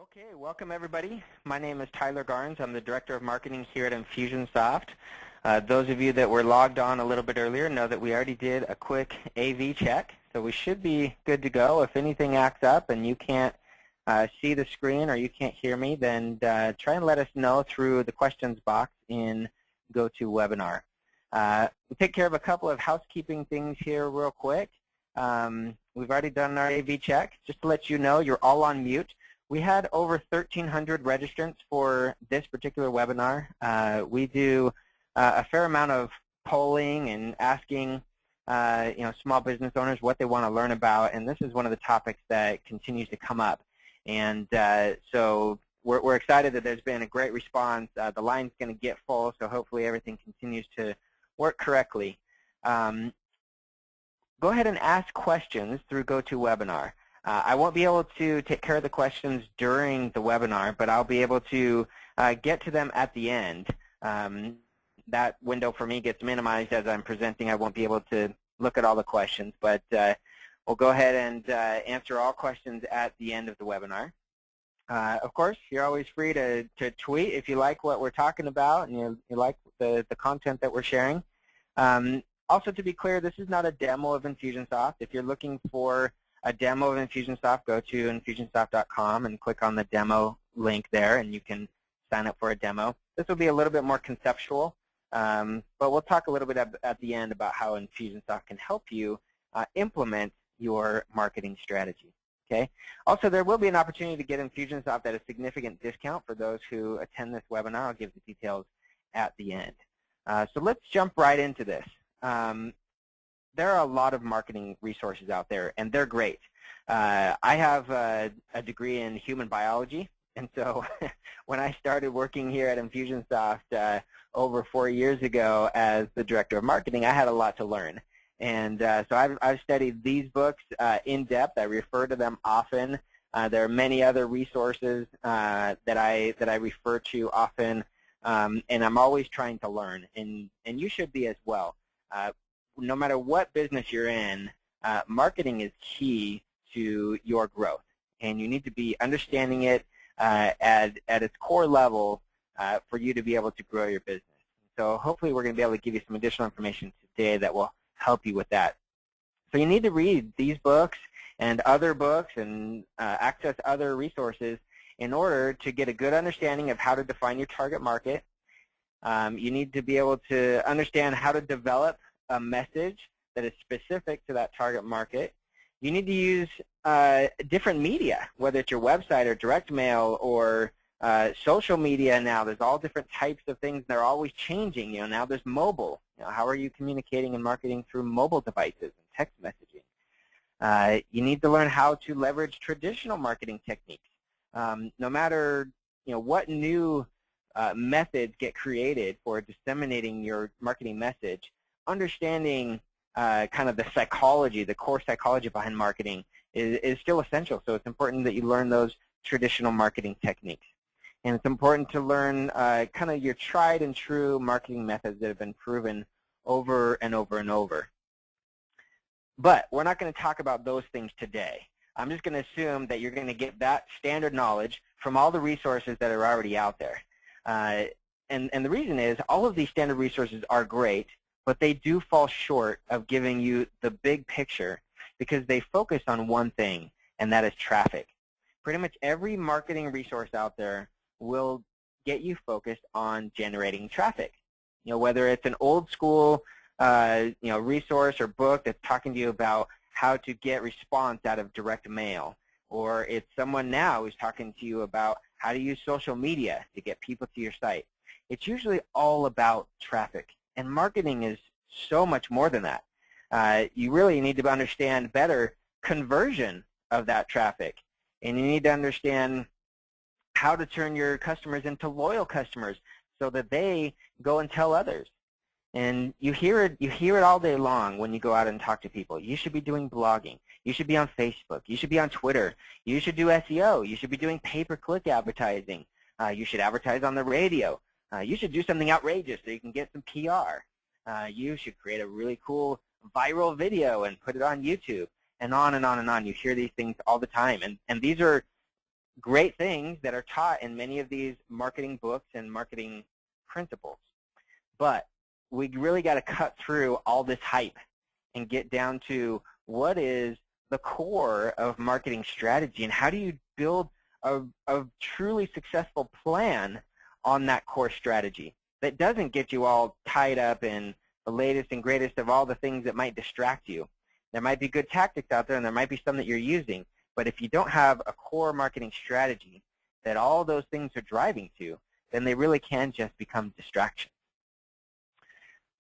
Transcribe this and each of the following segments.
Okay, welcome everybody. My name is Tyler Garnes. I'm the Director of Marketing here at Infusionsoft. Those of you that were logged on a little bit earlier know that we already did a quick AV check, so we should be good to go. If anything acts up and you can't see the screen or you can't hear me, then try and let us know through the questions box in GoToWebinar. We'll take care of a couple of housekeeping things here real quick. We've already done our AV check. Just to let you know, you're all on mute. We had over 1,300 registrants for this particular webinar. We do a fair amount of polling and asking small business owners what they want to learn about, and this is one of the topics that continues to come up. And so we're excited that there's been a great response. The line's going to get full, so hopefully everything continues to work correctly. Go ahead and ask questions through GoToWebinar. I won't be able to take care of the questions during the webinar, but I'll be able to get to them at the end. That window for me gets minimized as I'm presenting. I won't be able to look at all the questions, but we'll go ahead and answer all questions at the end of the webinar. Of course, you're always free to tweet if you like what we're talking about and you like the content that we're sharing. Also, to be clear, this is not a demo of Infusionsoft. If you're looking for a demo of Infusionsoft, go to Infusionsoft.com and click on the demo link there, and you can sign up for a demo. This will be a little bit more conceptual, but we'll talk a little bit at the end about how Infusionsoft can help you implement your marketing strategy. Okay. Also, there will be an opportunity to get Infusionsoft at a significant discount for those who attend this webinar. I'll give the details at the end. So let's jump right into this. There are a lot of marketing resources out there, and they're great. I have a degree in human biology, and so when I started working here at Infusionsoft over 4 years ago as the Director of Marketing, I had a lot to learn. And so I've studied these books in depth. I refer to them often. There are many other resources that I refer to often, and I'm always trying to learn, and you should be as well. No matter what business you're in, marketing is key to your growth, and you need to be understanding it at its core level for you to be able to grow your business. So hopefully we're going to be able to give you some additional information today that will help you with that. So you need to read these books and other books and access other resources in order to get a good understanding of how to define your target market. You need to be able to understand how to develop a message that is specific to that target market. You need to use different media, whether it's your website or direct mail or social media now. There's all different types of things. They're always changing. Now there's mobile. How are you communicating and marketing through mobile devices and text messaging? You need to learn how to leverage traditional marketing techniques. No matter what new methods get created for disseminating your marketing message, understanding kind of the psychology, the core psychology behind marketing is still essential. So it's important that you learn those traditional marketing techniques. And it's important to learn kind of your tried and true marketing methods that have been proven over and over and over. But we're not going to talk about those things today. I'm just going to assume that you're going to get that standard knowledge from all the resources that are already out there. And the reason is all of these standard resources are great, but they do fall short of giving you the big picture because they focus on one thing, and that is traffic. Pretty much every marketing resource out there will get you focused on generating traffic. Whether it's an old school resource or book that's talking to you about how to get response out of direct mail, or it's someone now who's talking to you about how to use social media to get people to your site. It's usually all about traffic. And marketing is so much more than that. You really need to understand better conversion of that traffic. And you need to understand how to turn your customers into loyal customers so that they go and tell others. And you hear it all day long when you go out and talk to people. You should be doing blogging. You should be on Facebook. You should be on Twitter. You should do SEO. You should be doing pay-per-click advertising. You should advertise on the radio. You should do something outrageous so you can get some PR. You should create a really cool viral video and put it on YouTube, and on and on and on. You hear these things all the time, and these are great things that are taught in many of these marketing books and marketing principles. But we really got to cut through all this hype and get down to what is the core of marketing strategy and how do you build a truly successful plan on that core strategy that doesn't get you all tied up in the latest and greatest of all the things that might distract you. There might be good tactics out there and there might be some that you're using, but if you don't have a core marketing strategy that all those things are driving to, then they really can just become distractions.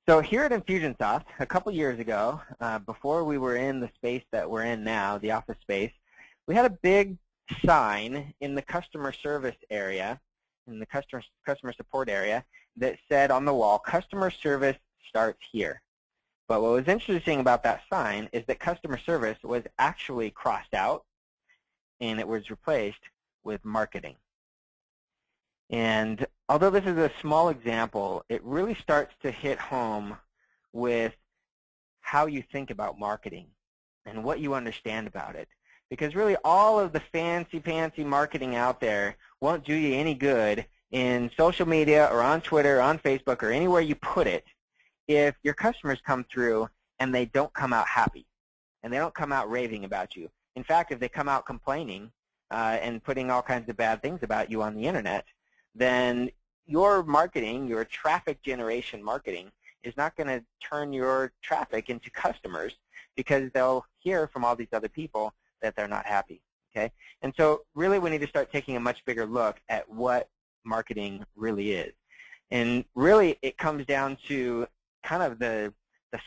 So here at Infusionsoft, a couple years ago, before we were in the space that we're in now, the office space, we had a big sign in the customer service area, in the customer support area, that said on the wall, customer service starts here. But what was interesting about that sign is that customer service was actually crossed out and it was replaced with marketing. And although this is a small example, it really starts to hit home with how you think about marketing and what you understand about it. Because really all of the fancy marketing out there won't do you any good in social media or on Twitter or on Facebook or anywhere you put it if your customers come through and they don't come out happy and they don't come out raving about you. In fact, if they come out complaining and putting all kinds of bad things about you on the internet, then your marketing, your traffic generation marketing, is not going to turn your traffic into customers because they'll hear from all these other people that they're not happy. Okay? And so really we need to start taking a much bigger look at what marketing really is. And really it comes down to kind of the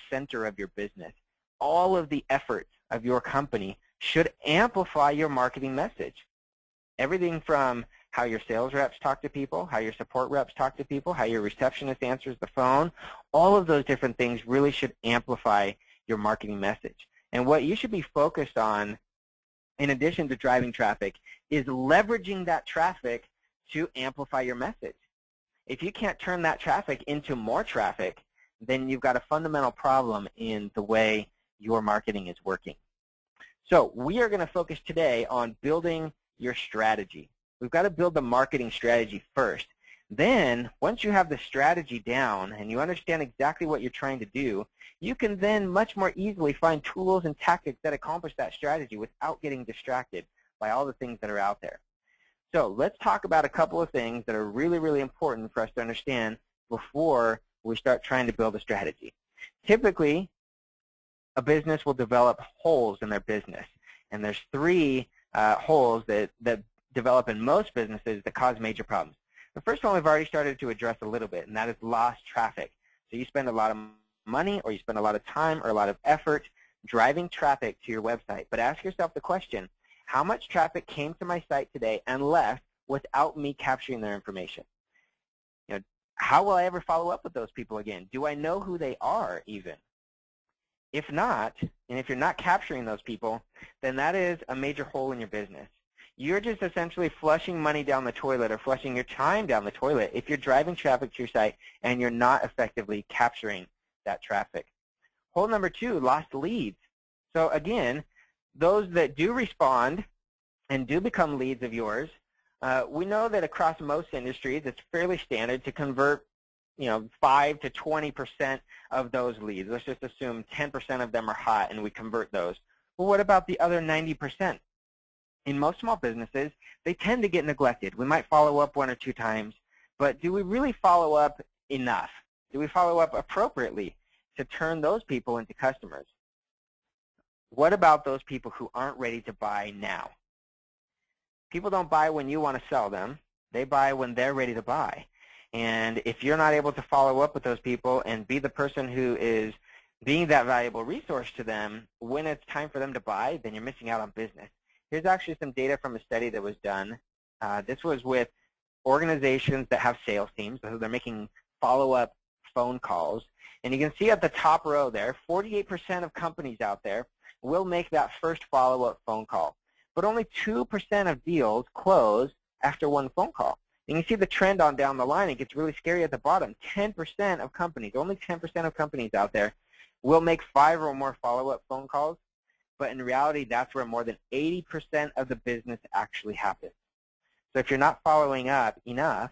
center of your business. All of the efforts of your company should amplify your marketing message. Everything from how your sales reps talk to people, how your support reps talk to people, how your receptionist answers the phone, all of those different things really should amplify your marketing message. And what you should be focused on, in addition to driving traffic, is leveraging that traffic to amplify your message. If you can't turn that traffic into more traffic, then you've got a fundamental problem in the way your marketing is working. So we are going to focus today on building your strategy. We've got to build the marketing strategy first. Then, once you have the strategy down and you understand exactly what you're trying to do, you can then much more easily find tools and tactics that accomplish that strategy without getting distracted by all the things that are out there. So let's talk about a couple of things that are really, really important for us to understand before we start trying to build a strategy. Typically, a business will develop holes in their business. And there's three holes that develop in most businesses that cause major problems. The first one we've already started to address a little bit, and that is lost traffic. So you spend a lot of money or you spend a lot of time or a lot of effort driving traffic to your website. But ask yourself the question, how much traffic came to my site today and left without me capturing their information? You know, how will I ever follow up with those people again? Do I know who they are even? If not, and if you're not capturing those people, then that is a major hole in your business. You're just essentially flushing money down the toilet or flushing your time down the toilet if you're driving traffic to your site and you're not effectively capturing that traffic. Hole number two, lost leads. So again, those that do respond and do become leads of yours, we know that across most industries it's fairly standard to convert 5 to 20% of those leads. Let's just assume 10% of them are hot and we convert those. Well, what about the other 90%? In most small businesses, they tend to get neglected. We might follow up 1 or 2 times, but do we really follow up enough? Do we follow up appropriately to turn those people into customers? What about those people who aren't ready to buy now? People don't buy when you want to sell them. They buy when they're ready to buy. And if you're not able to follow up with those people and be the person who is being that valuable resource to them when it's time for them to buy, then you're missing out on business. Here's actually some data from a study that was done. This was with organizations that have sales teams, so they're making follow-up phone calls. And you can see at the top row there, 48% of companies out there will make that first follow-up phone call. But only 2% of deals close after 1 phone call. And you see the trend on down the line. It gets really scary at the bottom. 10% of companies, only 10% of companies out there will make 5 or more follow-up phone calls. But in reality, that's where more than 80% of the business actually happens. So if you're not following up enough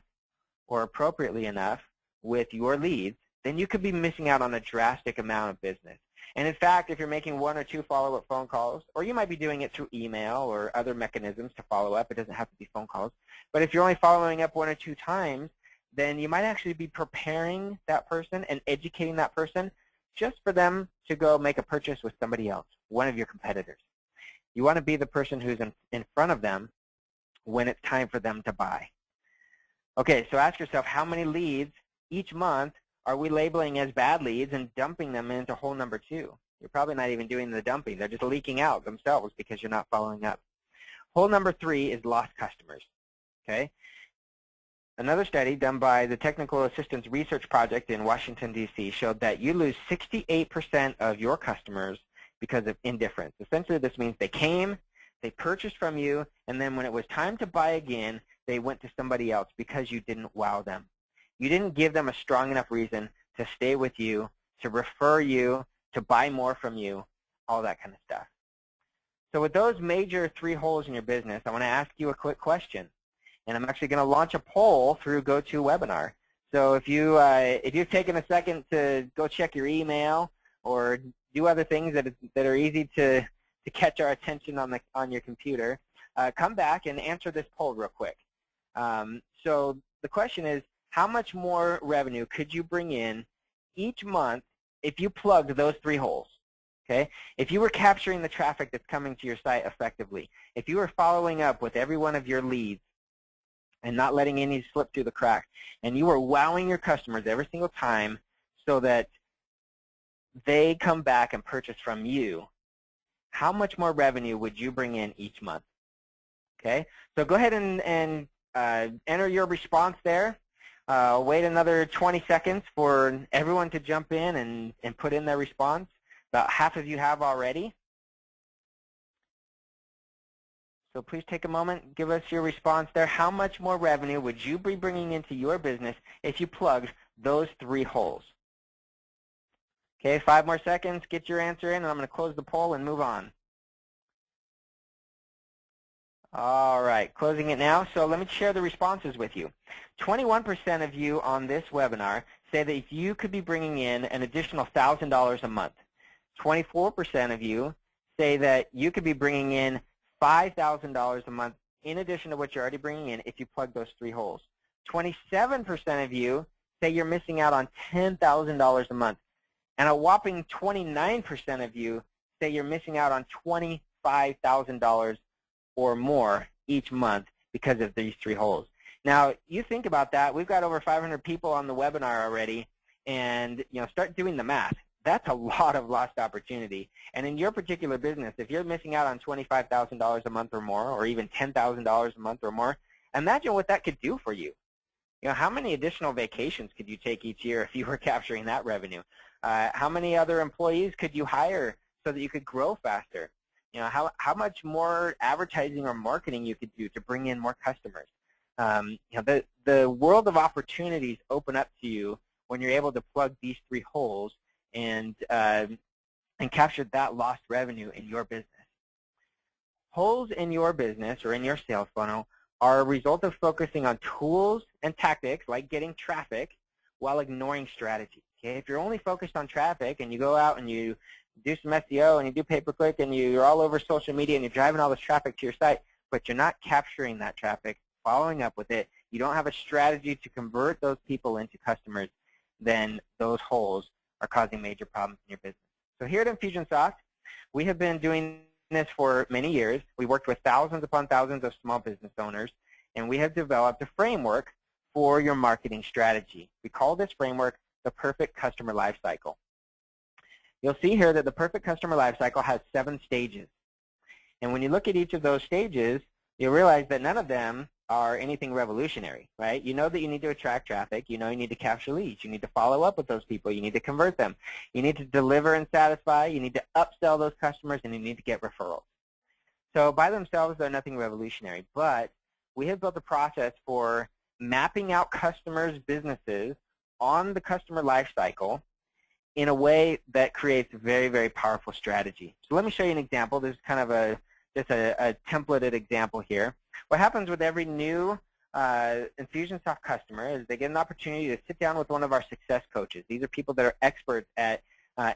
or appropriately enough with your leads, then you could be missing out on a drastic amount of business. And in fact, if you're making 1 or 2 follow-up phone calls, or you might be doing it through email or other mechanisms to follow up, it doesn't have to be phone calls, but if you're only following up 1 or 2 times, then you might actually be preparing that person and educating that person just for them to go make a purchase with somebody else, one of your competitors. You want to be the person who's in front of them when it's time for them to buy. Okay, so ask yourself, how many leads each month are we labeling as bad leads and dumping them into hole number 2? You're probably not even doing the dumping. They're just leaking out themselves because you're not following up. Hole number 3 is lost customers. Okay? Another study done by the Technical Assistance Research Project in Washington, D.C. showed that you lose 68% of your customers because of indifference. Essentially, this means they came, they purchased from you, and then when it was time to buy again, they went to somebody else because you didn't wow them. You didn't give them a strong enough reason to stay with you, to refer you, to buy more from you, all that kind of stuff. So with those major 3 holes in your business, I want to ask you a quick question. And I'm actually going to launch a poll through GoToWebinar. So if you've taken a second to go check your email or do other things that are easy to catch our attention on your computer, come back and answer this poll real quick. So the question is, how much more revenue could you bring in each month if you plugged those 3 holes? Okay? If you were capturing the traffic that's coming to your site effectively, if you were following up with every one of your leads and not letting any slip through the cracks, and you were wowing your customers every single time so that they come back and purchase from you, how much more revenue would you bring in each month? Okay? So go ahead and enter your response there. Wait another 20 seconds for everyone to jump in and put in their response. About half of you have already. So please take a moment, give us your response there. How much more revenue would you be bringing into your business if you plugged those 3 holes? Okay, 5 more seconds, get your answer in, and I'm going to close the poll and move on. All right, closing it now. So let me share the responses with you. 21% of you on this webinar say that you could be bringing in an additional $1,000 a month. 24% of you say that you could be bringing in $5,000 a month in addition to what you're already bringing in if you plug those 3 holes. 27% of you say you're missing out on $10,000 a month. And a whopping 29% of you say you're missing out on $25,000 or more each month because of these 3 holes. Now, you think about that. We've got over 500 people on the webinar already, and start doing the math. That's a lot of lost opportunity. And in your particular business, if you're missing out on $25,000 a month or more, or even $10,000 a month or more, imagine what that could do for you. How many additional vacations could you take each year if you were capturing that revenue? How many other employees could you hire so that you could grow faster? How much more advertising or marketing you could do to bring in more customers? The world of opportunities open up to you when you're able to plug these 3 holes and capture that lost revenue in your business. Holes in your business or in your sales funnel are a result of focusing on tools and tactics like getting traffic while ignoring strategy. Okay? If you're only focused on traffic and you go out and you do some SEO and you do pay-per-click and you're all over social media and you're driving all this traffic to your site, but you're not capturing that traffic, following up with it, you don't have a strategy to convert those people into customers, then those holes are causing major problems in your business. So here at Infusionsoft, we have been doing this for many years. We worked with thousands upon thousands of small business owners, and we have developed a framework for your marketing strategy. We call this framework the Perfect Customer Lifecycle. You'll see here that the Perfect Customer Lifecycle has 7 stages. And when you look at each of those stages, you'll realize that none of them are anything revolutionary, right? You know that you need to attract traffic. You know you need to capture leads. You need to follow up with those people. You need to convert them. You need to deliver and satisfy. You need to upsell those customers, and you need to get referrals. So by themselves, they're nothing revolutionary. But we have built a process for mapping out customers' businesses on the customer life cycle in a way that creates a very, very powerful strategy. So let me show you an example. This is kind of a just a templated example here. What happens with every new Infusionsoft customer is they get an opportunity to sit down with one of our success coaches. These are people that are experts at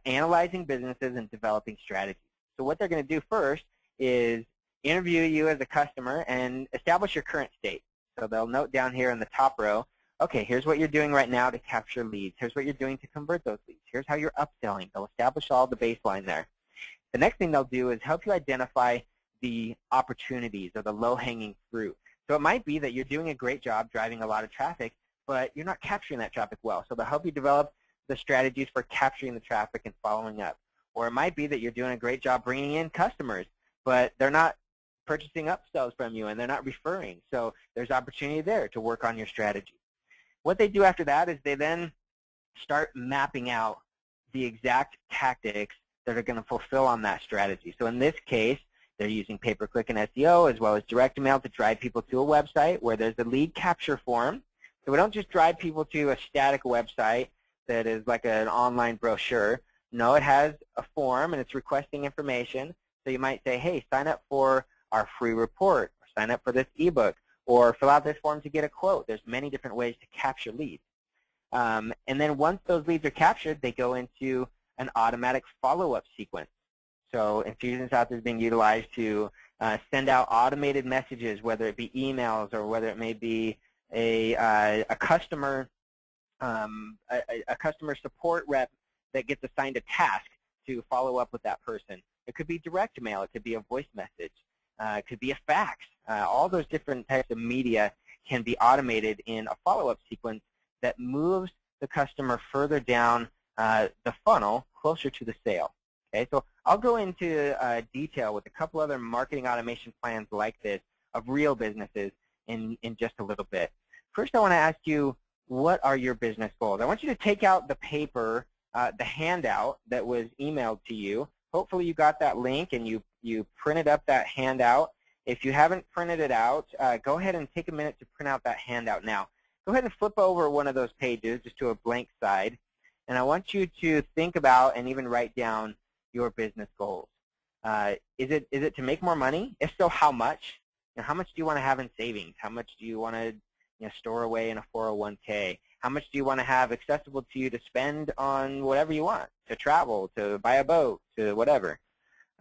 analyzing businesses and developing strategies. So what they're going to do first is interview you as a customer and establish your current state. So they'll note down here in the top row, okay, here's what you're doing right now to capture leads. Here's what you're doing to convert those leads. Here's how you're upselling. They'll establish all the baseline there. The next thing they'll do is help you identify the opportunities or the low-hanging fruit. So it might be that you're doing a great job driving a lot of traffic, but you're not capturing that traffic well. So they'll help you develop the strategies for capturing the traffic and following up. Or it might be that you're doing a great job bringing in customers, but they're not purchasing upsells from you and they're not referring. So there's opportunity there to work on your strategy. What they do after that is they then start mapping out the exact tactics that are going to fulfill on that strategy. So in this case, they're using pay-per-click and SEO as well as direct mail to drive people to a website where there's a lead capture form. So we don't just drive people to a static website that is like an online brochure. No, it has a form and it's requesting information. So you might say, hey, sign up for our free report, or sign up for this ebook, or fill out this form to get a quote. There's many different ways to capture leads. And then once those leads are captured, they go into an automatic follow-up sequence. So Infusionsoft is being utilized to send out automated messages, whether it be emails or whether it may be a customer support rep that gets assigned a task to follow up with that person. It could be direct mail. It could be a voice message. It could be a fax. All those different types of media can be automated in a follow-up sequence that moves the customer further down the funnel closer to the sale. Okay, so I'll go into detail with a couple other marketing automation plans like this of real businesses in just a little bit. First, I want to ask you, what are your business goals? I want you to take out the paper, the handout that was emailed to you. Hopefully you got that link and you printed up that handout. If you haven't printed it out, go ahead and take a minute to print out that handout now. Go ahead and flip over one of those pages just to a blank side. And I want you to think about and even write down your business goals. Is it to make more money? If so, how much? How much do you want to have in savings? How much do you want to store away in a 401k? How much do you want to have accessible to you to spend on whatever you want, to travel, to buy a boat, to whatever?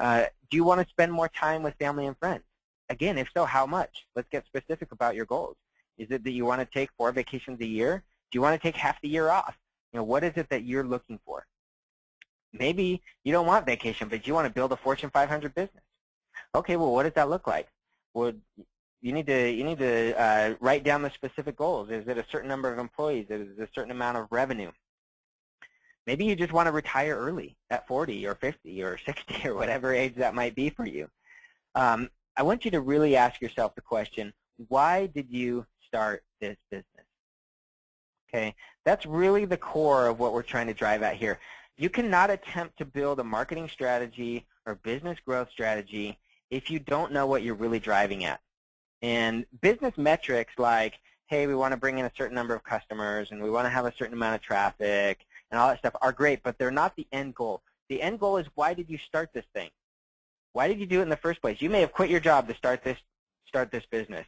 Do you want to spend more time with family and friends? Again, if so, how much? Let's get specific about your goals. Is it that you want to take 4 vacations a year? Do you want to take half the year off? What is it that you're looking for? Maybe you don't want vacation, but you want to build a Fortune 500 business. Okay, well, what does that look like? Well, you need to write down the specific goals. Is it a certain number of employees? Is it a certain amount of revenue? Maybe you just want to retire early at 40 or 50 or 60 or whatever age that might be for you. I want you to really ask yourself the question, why did you start this business? Okay, that's really the core of what we're trying to drive at here. You cannot attempt to build a marketing strategy or business growth strategy if you don't know what you're really driving at. And business metrics like, hey, we want to bring in a certain number of customers and we want to have a certain amount of traffic and all that stuff are great, but they're not the end goal. The end goal is, why did you start this thing? Why did you do it in the first place? You may have quit your job to start this business.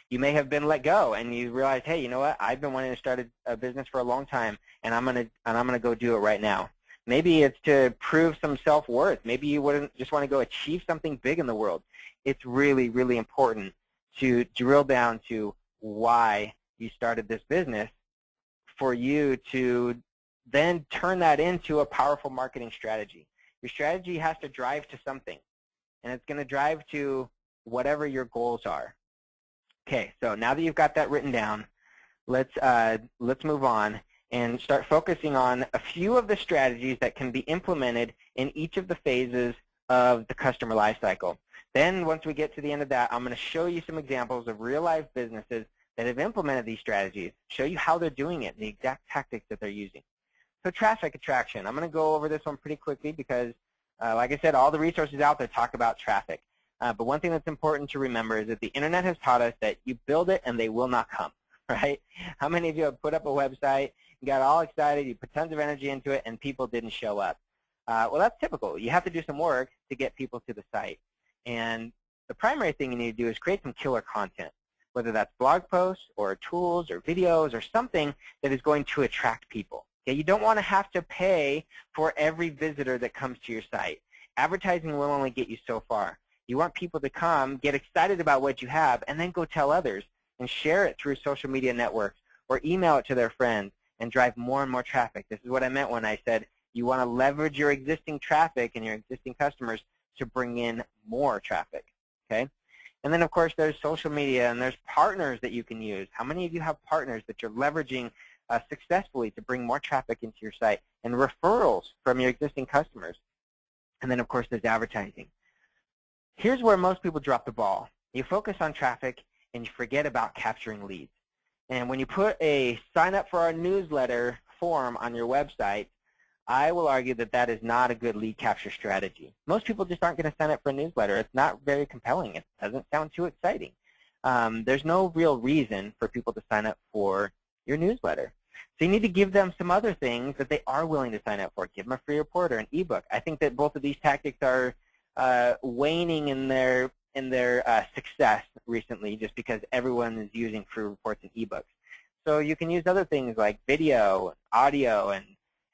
You may have been let go and you realize, hey, you know what? I've been wanting to start a business for a long time and I'm gonna go do it right now. Maybe it's to prove some self-worth. Maybe you wouldn't just want to go achieve something big in the world. It's really, really important to drill down to why you started this business for you to then turn that into a powerful marketing strategy. Your strategy has to drive to something, and it's going to drive to whatever your goals are. Okay, so now that you've got that written down, let's move on and start focusing on a few of the strategies that can be implemented in each of the phases of the customer lifecycle. Then once we get to the end of that, I'm going to show you some examples of real-life businesses that have implemented these strategies, show you how they're doing it, the exact tactics that they're using. So traffic attraction. I'm going to go over this one pretty quickly because, like I said, all the resources out there talk about traffic. But one thing that's important to remember is that the Internet has taught us that you build it and they will not come, right? How many of you have put up a website, got all excited, you put tons of energy into it, and people didn't show up? Well, that's typical. You have to do some work to get people to the site. And the primary thing you need to do is create some killer content, whether that's blog posts or tools or videos or something that is going to attract people. Okay? You don't want to have to pay for every visitor that comes to your site. Advertising will only get you so far. You want people to come, get excited about what you have, and then go tell others and share it through social media networks or email it to their friends and drive more and more traffic. This is what I meant when I said you want to leverage your existing traffic and your existing customers to bring in more traffic. Okay? And then, of course, there's social media, and there's partners that you can use. How many of you have partners that you're leveraging successfully to bring more traffic into your site, and referrals from your existing customers? And then, of course, there's advertising. Here's where most people drop the ball. You focus on traffic, and you forget about capturing leads. And when you put a sign up for our newsletter form on your website, I will argue that that is not a good lead capture strategy. Most people just aren't going to sign up for a newsletter. It's not very compelling. It doesn't sound too exciting. There's no real reason for people to sign up for your newsletter. So you need to give them some other things that they are willing to sign up for. Give them a free report or an ebook. I think that both of these tactics are waning in their success recently, just because everyone is using free reports and ebooks. So you can use other things like video, audio, and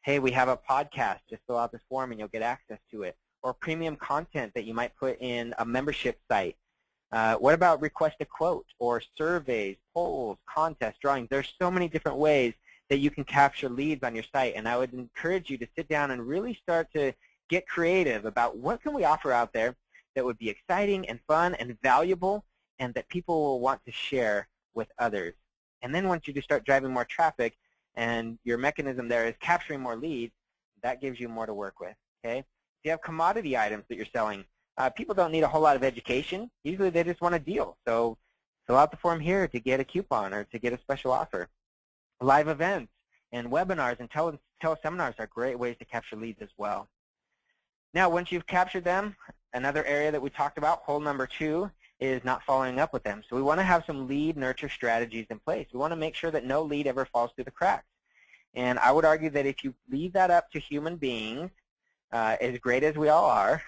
hey, we have a podcast, just fill out this form and you'll get access to it. Or premium content that you might put in a membership site. What about request a quote or surveys, polls, contests, drawings? There's so many different ways that you can capture leads on your site, and I would encourage you to sit down and really start to get creative about what can we offer out there that would be exciting and fun and valuable and that people will want to share with others. And then once you just start driving more traffic and your mechanism there is capturing more leads, that gives you more to work with. Okay? If you have commodity items that you're selling, people don't need a whole lot of education. Usually they just want a deal. So fill out the form here to get a coupon or to get a special offer. Live events and webinars and teleseminars are great ways to capture leads as well. Now, once you've captured them, another area that we talked about, hole number 2, is not following up with them. So we want to have some lead nurture strategies in place. We want to make sure that no lead ever falls through the cracks. And I would argue that if you leave that up to human beings, as great as we all are,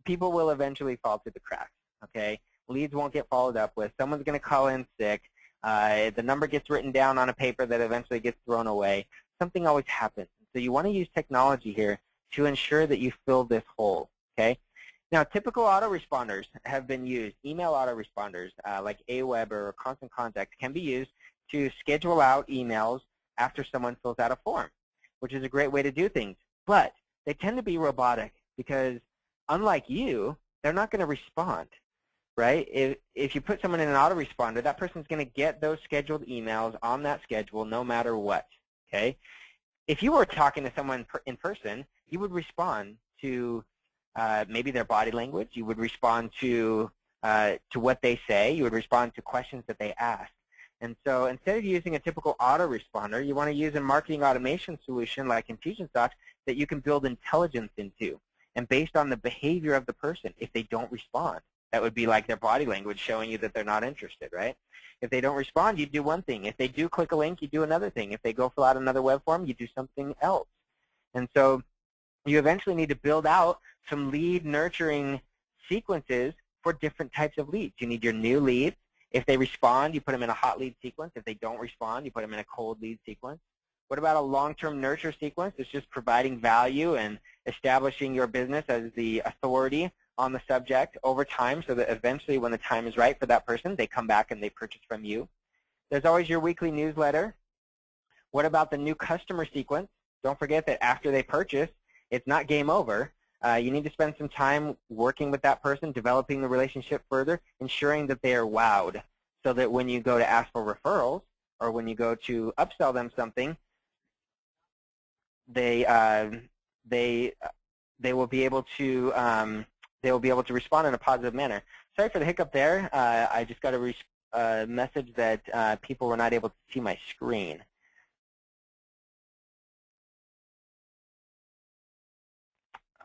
people will eventually fall through the cracks. Okay? Leads won't get followed up with. Someone's going to call in sick. The number gets written down on a paper that eventually gets thrown away. Something always happens. So you want to use technology here to ensure that you fill this hole. Okay? Now, typical autoresponders have been used. Email autoresponders like Aweber or Constant Contact can be used to schedule out emails after someone fills out a form, which is a great way to do things. But they tend to be robotic because, unlike you, they're not going to respond, right? If you put someone in an autoresponder, that person's going to get those scheduled emails on that schedule no matter what, okay? If you were talking to someone in person, you would respond to maybe their body language. You would respond to what they say. You would respond to questions that they ask. And so instead of using a typical autoresponder, you want to use a marketing automation solution like Infusionsoft that you can build intelligence into. And based on the behavior of the person, if they don't respond, that would be like their body language showing you that they're not interested, right? If they don't respond, you do one thing. If they do click a link, you do another thing. If they go fill out another web form, you do something else. And so you eventually need to build out some lead nurturing sequences for different types of leads. You need your new leads. If they respond, you put them in a hot lead sequence. If they don't respond, you put them in a cold lead sequence. What about a long-term nurture sequence? It's just providing value and establishing your business as the authority on the subject over time so that eventually when the time is right for that person, they come back and they purchase from you. There's always your weekly newsletter. What about the new customer sequence? Don't forget that after they purchase, it's not game over. You need to spend some time working with that person, developing the relationship further, ensuring that they are wowed so that when you go to ask for referrals or when you go to upsell them something, they will be able to respond in a positive manner. Sorry for the hiccup there. I just got a message that people were not able to see my screen.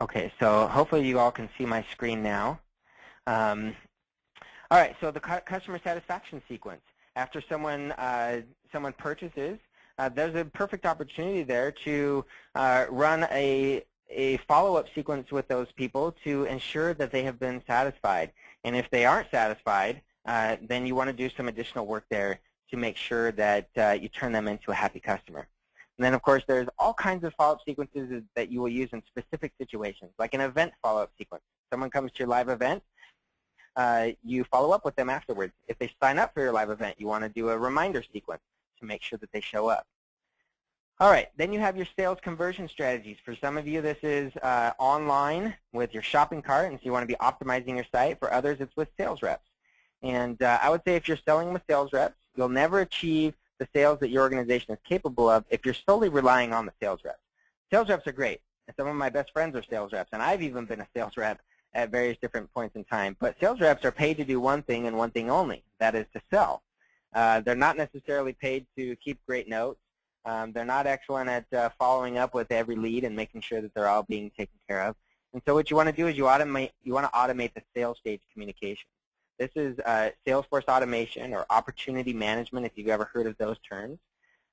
Okay, so hopefully you all can see my screen now. All right, so the customer satisfaction sequence. After someone purchases, there's a perfect opportunity there to run a a follow-up sequence with those people to ensure that they have been satisfied. And if they aren't satisfied, then you want to do some additional work there to make sure that you turn them into a happy customer. And then, of course, there's all kinds of follow-up sequences that you will use in specific situations, like an event follow-up sequence. Someone comes to your live event, you follow up with them afterwards. If they sign up for your live event, you want to do a reminder sequence to make sure that they show up. All right, then you have your sales conversion strategies. For some of you, this is online with your shopping cart, and so you want to be optimizing your site. For others, it's with sales reps. And I would say if you're selling with sales reps, you'll never achieve the sales that your organization is capable of if you're solely relying on the sales reps. Sales reps are great. And some of my best friends are sales reps, and I've even been a sales rep at various different points in time. But sales reps are paid to do one thing and one thing only, that is to sell. They're not necessarily paid to keep great notes. They're not excellent at following up with every lead and making sure that they're all being taken care of. And so what you want to do is you want to automate the sales stage communication. This is Salesforce automation or opportunity management, if you've ever heard of those terms.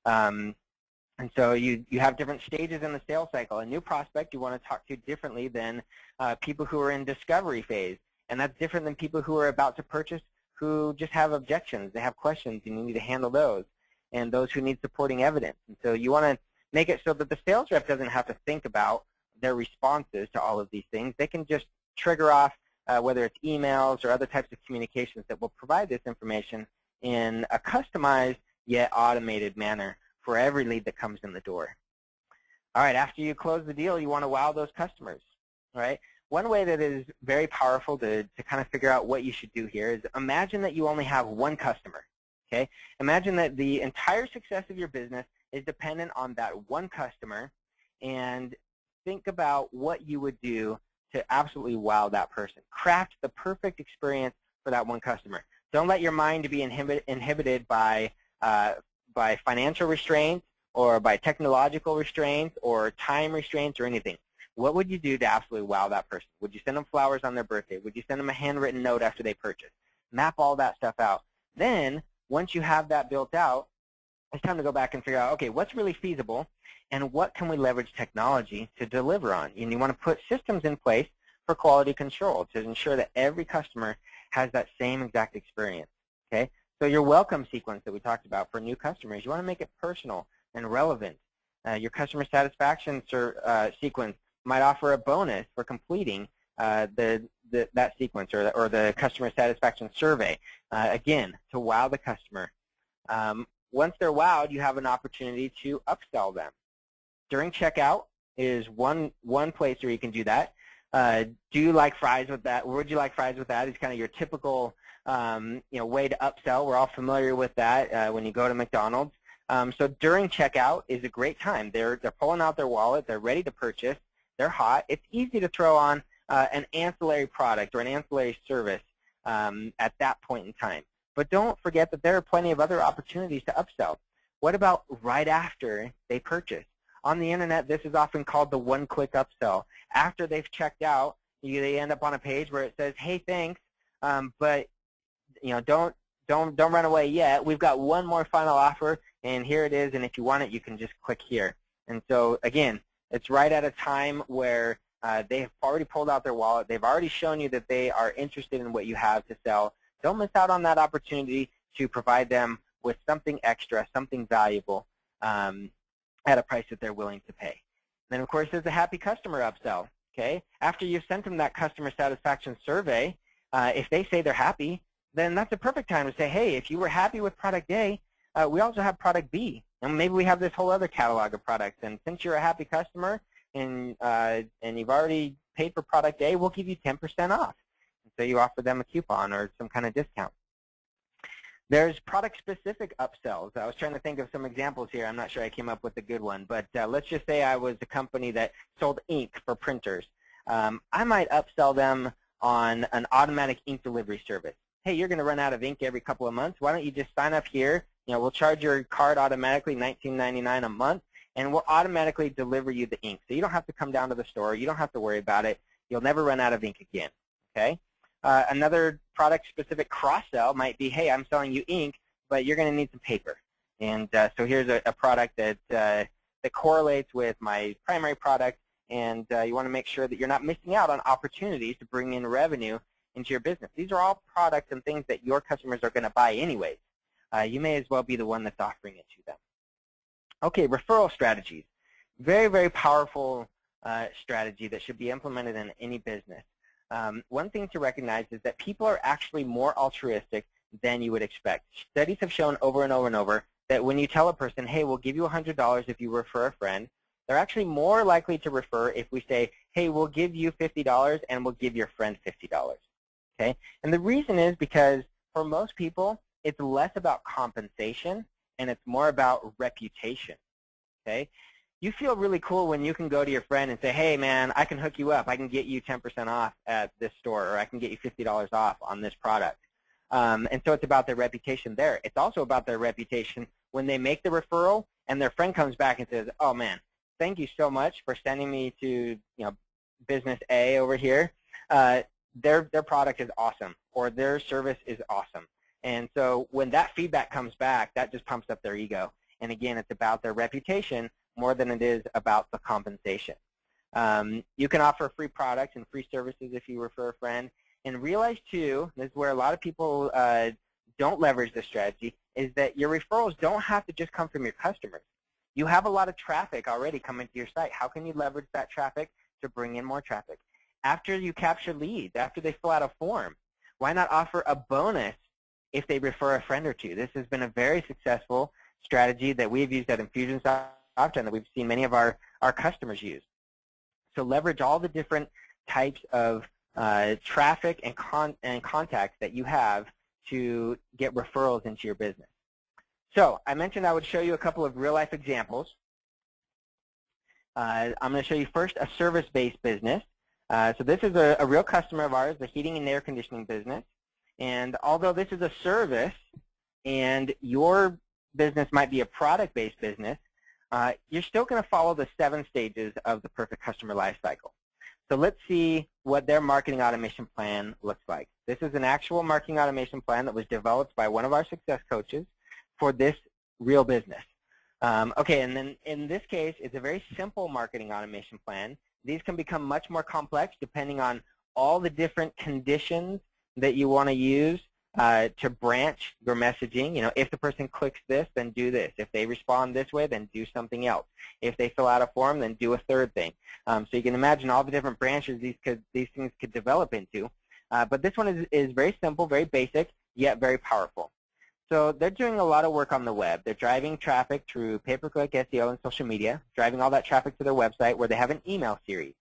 And so you have different stages in the sales cycle. A new prospect you want to talk to differently than people who are in discovery phase. And that's different than people who are about to purchase who just have objections. They have questions, and you need to handle those. And those who need supporting evidence. And so you want to make it so that the sales rep doesn't have to think about their responses to all of these things. They can just trigger off whether it's emails or other types of communications that will provide this information in a customized yet automated manner for every lead that comes in the door. All right, after you close the deal, you want to wow those customers. All right? One way that is very powerful to kind of figure out what you should do here is imagine that you only have one customer. Okay? Imagine that the entire success of your business is dependent on that one customer, and think about what you would do to absolutely wow that person. Craft the perfect experience for that one customer. Don't let your mind be inhibited by financial restraints or by technological restraints or time restraints or anything. What would you do to absolutely wow that person? Would you send them flowers on their birthday? Would you send them a handwritten note after they purchase? Map all that stuff out. Then, once you have that built out, it's time to go back and figure out, okay, what's really feasible and what can we leverage technology to deliver on? And you want to put systems in place for quality control to ensure that every customer has that same exact experience. Okay? So your welcome sequence that we talked about for new customers, you want to make it personal and relevant. Your customer satisfaction sequence might offer a bonus for completing that sequence or the customer satisfaction survey, again, to wow the customer. Once they're wowed, you have an opportunity to upsell them. During checkout is one place where you can do that. Do you like fries with that? Would you like fries with that? Is kind of your typical way to upsell. We're all familiar with that when you go to McDonald's. So during checkout is a great time. They're pulling out their wallet. They're ready to purchase. They're hot. It's easy to throw on an ancillary product or an ancillary service at that point in time. But don't forget that there are plenty of other opportunities to upsell. What about right after they purchase? On the internet, this is often called the one-click upsell. After they've checked out, they end up on a page where it says, "Hey, thanks, but don't run away yet. We've got one more final offer, and here it is. And if you want it, you can just click here." And so again, it's right at a time where they have already pulled out their wallet. They've already shown you that they are interested in what you have to sell. Don't miss out on that opportunity to provide them with something extra, something valuable at a price that they're willing to pay. Then, of course, there's a happy customer upsell. Okay? After you've sent them that customer satisfaction survey, if they say they're happy, then that's a perfect time to say, hey, if you were happy with product A, we also have product B. And maybe we have this whole other catalog of products. And since you're a happy customer and you've already paid for product A, we'll give you 10% off. So you offer them a coupon or some kind of discount. There's product-specific upsells. I was trying to think of some examples here. I'm not sure I came up with a good one. But let's just say I was a company that sold ink for printers. I might upsell them on an automatic ink delivery service. Hey, you're going to run out of ink every couple of months. Why don't you just sign up here? We'll charge your card automatically $19.99 a month, and we'll automatically deliver you the ink. So you don't have to come down to the store. You don't have to worry about it. You'll never run out of ink again. Okay? Another product-specific cross-sell might be, hey, I'm selling you ink, but you're going to need some paper. And so here's a product that correlates with my primary product, and you want to make sure that you're not missing out on opportunities to bring in revenue into your business. These are all products and things that your customers are going to buy anyways. You may as well be the one that's offering it to them. Okay, referral strategies. Very, very powerful strategy that should be implemented in any business. One thing to recognize is that people are actually more altruistic than you would expect. Studies have shown over and over and over that when you tell a person, hey, we'll give you $100 if you refer a friend, they're actually more likely to refer if we say, hey, we'll give you $50 and we'll give your friend $50. Okay? And the reason is because for most people, it's less about compensation and it's more about reputation. Okay? You feel really cool when you can go to your friend and say, hey, man, I can hook you up. I can get you 10% off at this store, or I can get you $50 off on this product. And so it's about their reputation there. It's also about their reputation when they make the referral and their friend comes back and says, oh, man, thank you so much for sending me to business A over here. Their product is awesome, or their service is awesome. And so when that feedback comes back, that just pumps up their ego. And again, it's about their reputation more than it is about the compensation. You can offer free products and free services if you refer a friend. And realize, too, this is where a lot of people don't leverage this strategy, is that your referrals don't have to just come from your customers. You have a lot of traffic already coming to your site. How can you leverage that traffic to bring in more traffic? After you capture leads, after they fill out a form, why not offer a bonus if they refer a friend or two? This has been a very successful strategy that we've used at Infusionsoft and that we've seen many of our customers use. So leverage all the different types of traffic and contacts that you have to get referrals into your business. So I mentioned I would show you a couple of real-life examples. I'm going to show you first a service-based business. So this is a real customer of ours, the heating and air conditioning business. And although this is a service and your business might be a product-based business, you're still going to follow the 7 stages of the perfect customer life cycle. So let's see what their marketing automation plan looks like. This is an actual marketing automation plan that was developed by one of our success coaches for this real business. Okay, and then in this case, it's a very simple marketing automation plan. These can become much more complex depending on all the different conditions that you want to use to branch your messaging. If the person clicks this, then do this. If they respond this way, then do something else. If they fill out a form, then do a third thing. So you can imagine all the different branches these things could develop into. But this one is very simple, very basic, yet very powerful. So they're doing a lot of work on the web. They're driving traffic through pay-per-click SEO and social media, driving all that traffic to their website where they have an email series.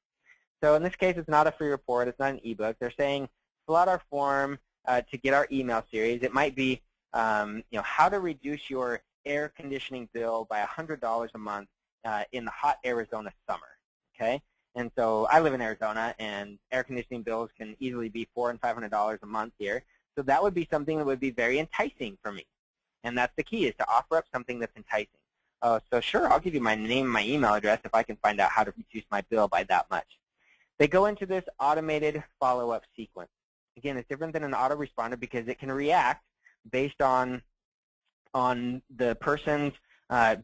So in this case, it's not a free report. It's not an ebook. They're saying, fill out our form to get our email series. It might be, how to reduce your air conditioning bill by $100 a month in the hot Arizona summer. Okay, and so I live in Arizona, and air conditioning bills can easily be $400 and $500 a month here. So that would be something that would be very enticing for me. And that's the key, is to offer up something that's enticing. So sure, I'll give you my name and my email address if I can find out how to reduce my bill by that much. They go into this automated follow-up sequence. Again, it's different than an autoresponder because it can react based on the person's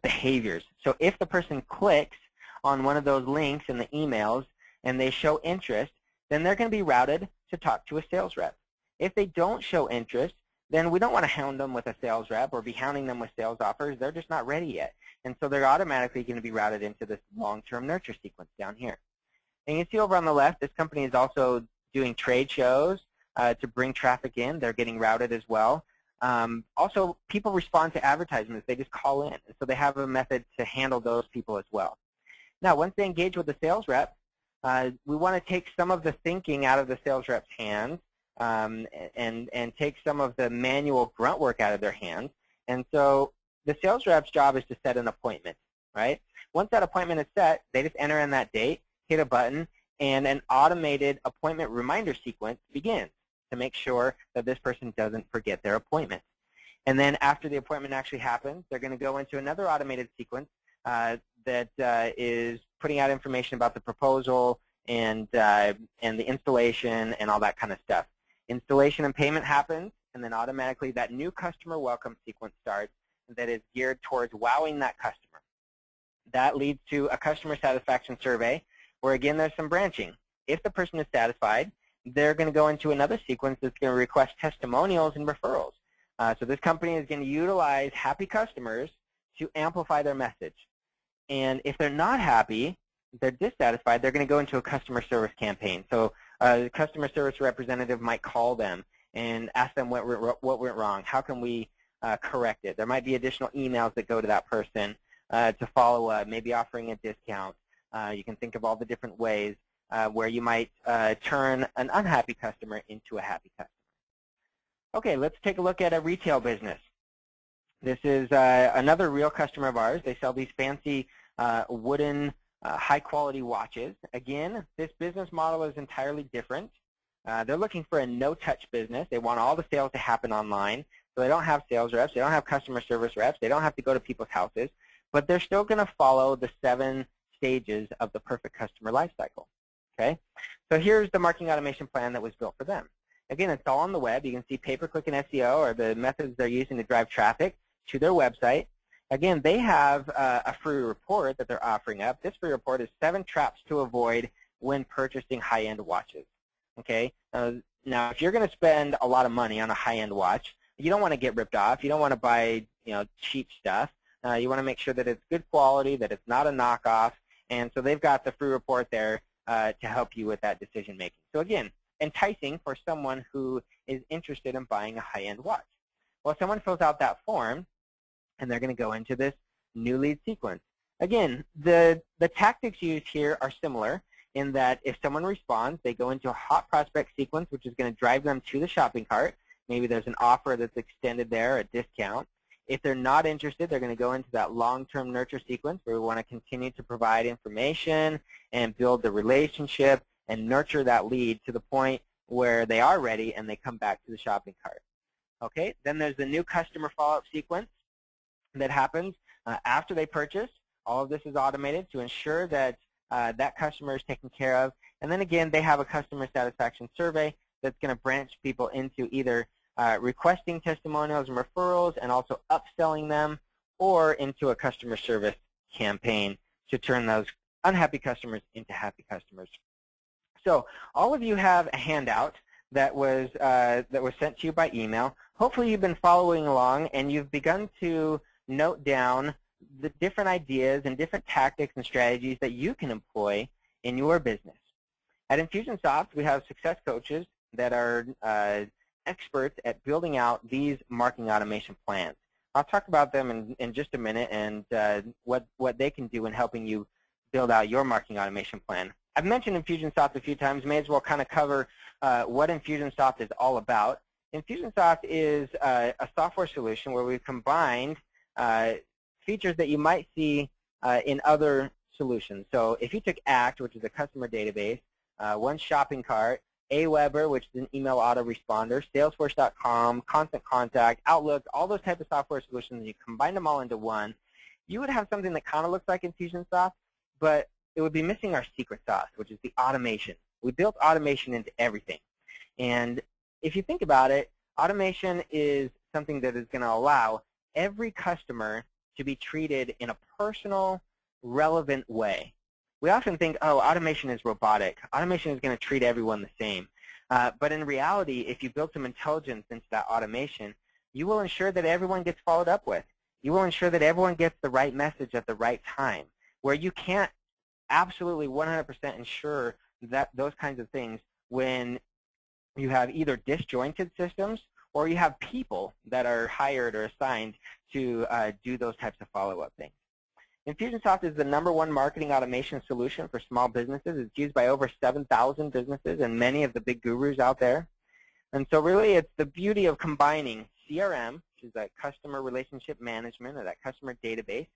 behaviors. So if the person clicks on one of those links in the emails and they show interest, then they're going to be routed to talk to a sales rep. If they don't show interest, then we don't want to hound them with a sales rep or be hounding them with sales offers. They're just not ready yet. And so they're automatically going to be routed into this long-term nurture sequence down here. And you can see over on the left, this company is also doing trade shows to bring traffic in. They're getting routed as well. Also, people respond to advertisements. They just call in. And so they have a method to handle those people as well. Now, once they engage with the sales rep, we want to take some of the thinking out of the sales rep's hands and take some of the manual grunt work out of their hands. And so the sales rep's job is to set an appointment, right? Once that appointment is set, they just enter in that date, hit a button, and an automated appointment reminder sequence begins to make sure that this person doesn't forget their appointment. And then after the appointment actually happens, they're going to go into another automated sequence that is putting out information about the proposal and the installation and all that kind of stuff. Installation and payment happens, and then automatically that new customer welcome sequence starts that is geared towards wowing that customer. That leads to a customer satisfaction survey where again there's some branching. If the person is satisfied, they're going to go into another sequence that's going to request testimonials and referrals. So this company is going to utilize happy customers to amplify their message. And if they're not happy, they're dissatisfied, they're going to go into a customer service campaign. So a customer service representative might call them and ask them what went wrong. How can we correct it? There might be additional emails that go to that person to follow up, maybe offering a discount. You can think of all the different ways where you might turn an unhappy customer into a happy customer. Okay, let's take a look at a retail business. This is another real customer of ours. They sell these fancy wooden high-quality watches. Again, this business model is entirely different. They're looking for a no-touch business. They want all the sales to happen online. So they don't have sales reps. They don't have customer service reps. They don't have to go to people's houses. But they're still going to follow the 7 stages of the perfect customer life cycle. Okay? So here's the marketing automation plan that was built for them. Again, it's all on the web. You can see pay-per-click and SEO are the methods they're using to drive traffic to their website. Again, they have a free report that they're offering up. This free report is 7 traps to avoid when purchasing high-end watches. Okay? Now, if you're going to spend a lot of money on a high-end watch, you don't want to get ripped off. You don't want to buy, cheap stuff. You want to make sure that it's good quality, that it's not a knockoff. And so they've got the free report there to help you with that decision making. So again, enticing for someone who is interested in buying a high-end watch. Well, someone fills out that form, and they're going to go into this new lead sequence. Again, the tactics used here are similar in that if someone responds, they go into a hot prospect sequence, which is going to drive them to the shopping cart. Maybe there's an offer that's extended there, a discount. If they're not interested, they're going to go into that long-term nurture sequence where we want to continue to provide information and build the relationship and nurture that lead to the point where they are ready and they come back to the shopping cart. Okay, then there's the new customer follow-up sequence that happens after they purchase. All of this is automated to ensure that that customer is taken care of. And then again, they have a customer satisfaction survey that's going to branch people into either requesting testimonials and referrals and also upselling them, or into a customer service campaign to turn those unhappy customers into happy customers. So all of you have a handout that was sent to you by email. Hopefully you've been following along and you've begun to note down the different ideas and different tactics and strategies that you can employ in your business. At Infusionsoft, we have success coaches that are experts at building out these marketing automation plans. I'll talk about them in just a minute and what they can do in helping you build out your marketing automation plan. I've mentioned Infusionsoft a few times. May as well kind of cover what Infusionsoft is all about. Infusionsoft is a software solution where we've combined features that you might see in other solutions. So if you took ACT, which is a customer database, One Shopping Cart, Aweber, which is an email autoresponder, Salesforce.com, Constant Contact, Outlook, all those type of software solutions, and you combine them all into one, you would have something that kind of looks like Infusionsoft, but it would be missing our secret sauce, which is the automation. We built automation into everything. And if you think about it, automation is something that is going to allow every customer to be treated in a personal, relevant way. We often think, oh, automation is robotic. Automation is going to treat everyone the same. But in reality, if you build some intelligence into that automation, you will ensure that everyone gets followed up with. You will ensure that everyone gets the right message at the right time. Where you can't absolutely 100% ensure that those kinds of things when you have either disjointed systems or you have people that are hired or assigned to do those types of follow-up things. Infusionsoft is the #1 marketing automation solution for small businesses. It's used by over 7,000 businesses and many of the big gurus out there. And so really it's the beauty of combining CRM, which is that customer relationship management or that customer database,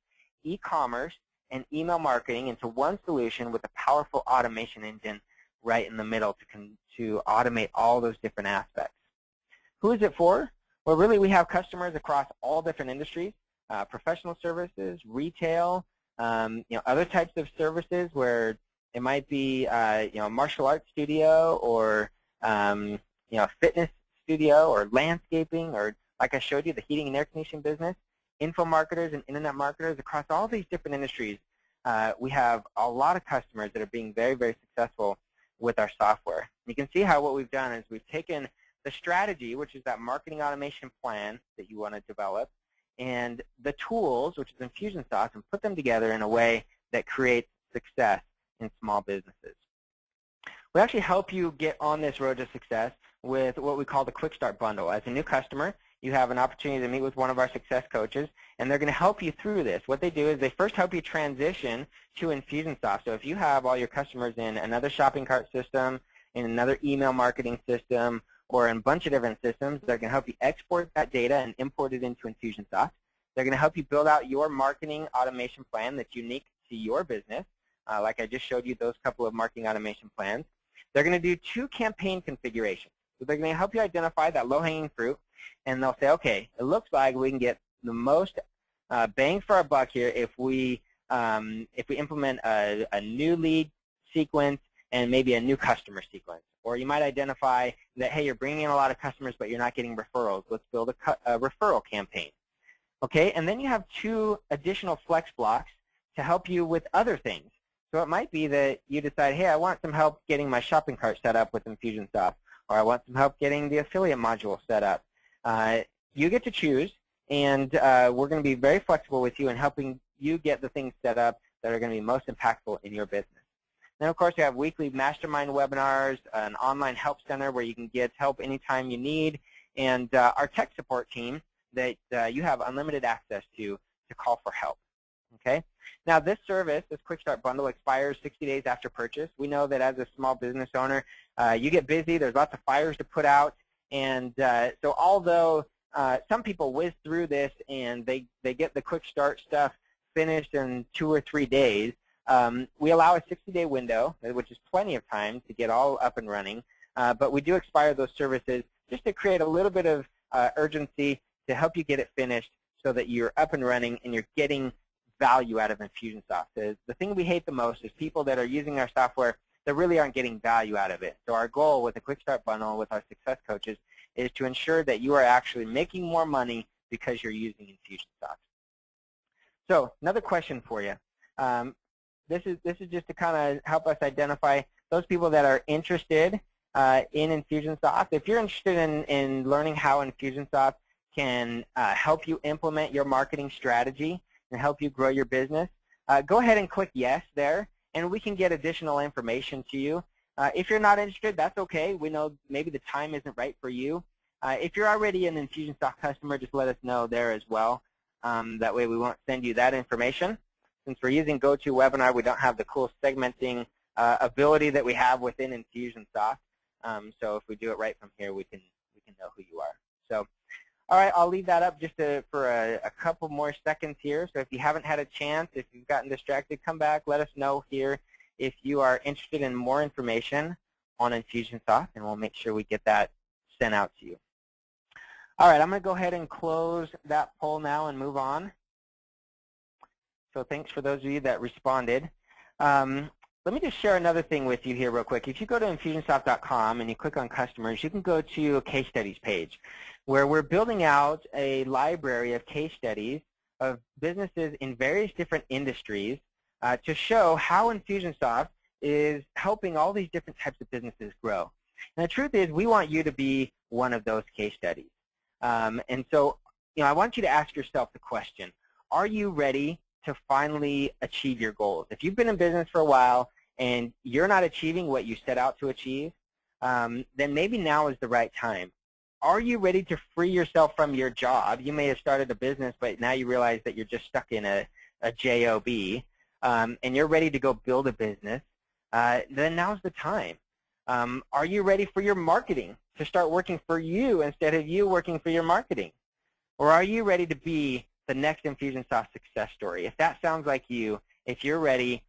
e-commerce, and email marketing into one solution with a powerful automation engine right in the middle to automate all those different aspects. Who is it for? Well, really we have customers across all different industries, professional services, retail, other types of services where it might be a martial arts studio or a fitness studio or landscaping or, like I showed you, the heating and air conditioning business, info marketers and internet marketers across all these different industries. we have a lot of customers that are being very, very successful with our software. You can see how what we've done is we've taken the strategy, which is that marketing automation plan that you want to develop, and the tools, which is Infusionsoft, and put them together in a way that creates success in small businesses. We actually help you get on this road to success with what we call the Quick Start Bundle. As a new customer, you have an opportunity to meet with one of our success coaches, and they're going to help you through this. What they do is they first help you transition to Infusionsoft. So if you have all your customers in another shopping cart system, in another email marketing system, or in a bunch of different systems, they're going to help you export that data and import it into Infusionsoft. They're going to help you build out your marketing automation plan that's unique to your business, like I just showed you those couple of marketing automation plans. They're going to do 2 campaign configurations. So they're going to help you identify that low-hanging fruit, and they'll say, okay, it looks like we can get the most bang for our buck here if we implement a new lead sequence and maybe a new customer sequence. Or you might identify that, hey, you're bringing in a lot of customers, but you're not getting referrals. Let's build a referral campaign. Okay, and then you have 2 additional flex blocks to help you with other things. So it might be that you decide, hey, I want some help getting my shopping cart set up with Infusionsoft, or I want some help getting the affiliate module set up. You get to choose, and we're going to be very flexible with you in helping you get the things set up that are going to be most impactful in your business. Then, of course, you have weekly mastermind webinars, an online help center where you can get help anytime you need, and our tech support team that you have unlimited access to call for help. Okay? Now, this service, this Quick Start Bundle, expires 60 days after purchase. We know that as a small business owner, you get busy. There's lots of fires to put out. And so although some people whiz through this and they get the Quick Start stuff finished in 2 or 3 days, we allow a 60-day window, which is plenty of time to get all up and running. But we do expire those services just to create a little bit of urgency to help you get it finished so that you're up and running and you're getting value out of Infusionsoft. The thing we hate the most is people that are using our software that really aren't getting value out of it. So our goal with the Quick Start Bundle with our success coaches is to ensure that you are actually making more money because you're using Infusionsoft. So another question for you. This is just to kind of help us identify those people that are interested in Infusionsoft. If you're interested in learning how Infusionsoft can help you implement your marketing strategy and help you grow your business, go ahead and click yes there, and we can get additional information to you. If you're not interested, that's okay. We know maybe the time isn't right for you. If you're already an Infusionsoft customer, just let us know there as well. That way we won't send you that information. Since we're using GoToWebinar, we don't have the cool segmenting ability that we have within Infusionsoft. So if we do it right from here, we can know who you are. So, all right, I'll leave that up just for a couple more seconds here. So if you haven't had a chance, if you've gotten distracted, come back. Let us know here if you are interested in more information on Infusionsoft, and we'll make sure we get that sent out to you. All right, I'm going to go ahead and close that poll now and move on. So thanks for those of you that responded. Let me just share another thing with you here real quick. If you go to Infusionsoft.com and you click on customers, you can go to a case studies page where we're building out a library of case studies of businesses in various different industries to show how Infusionsoft is helping all these different types of businesses grow. And the truth is, we want you to be one of those case studies. And so, I want you to ask yourself the question, are you ready to finally achieve your goals? If you've been in business for a while and you're not achieving what you set out to achieve, then maybe now is the right time. Are you ready to free yourself from your job? You may have started a business, but now you realize that you're just stuck in a job, and you're ready to go build a business. Then now's the time. Are you ready for your marketing to start working for you instead of you working for your marketing? Or are you ready to be the next Infusionsoft success story? If that sounds like you, if you're ready,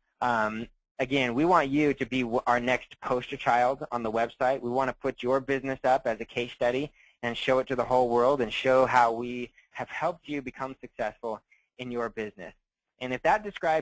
again, we want you to be our next poster child on the website. We want to put your business up as a case study and show it to the whole world and show how we have helped you become successful in your business. And if that describes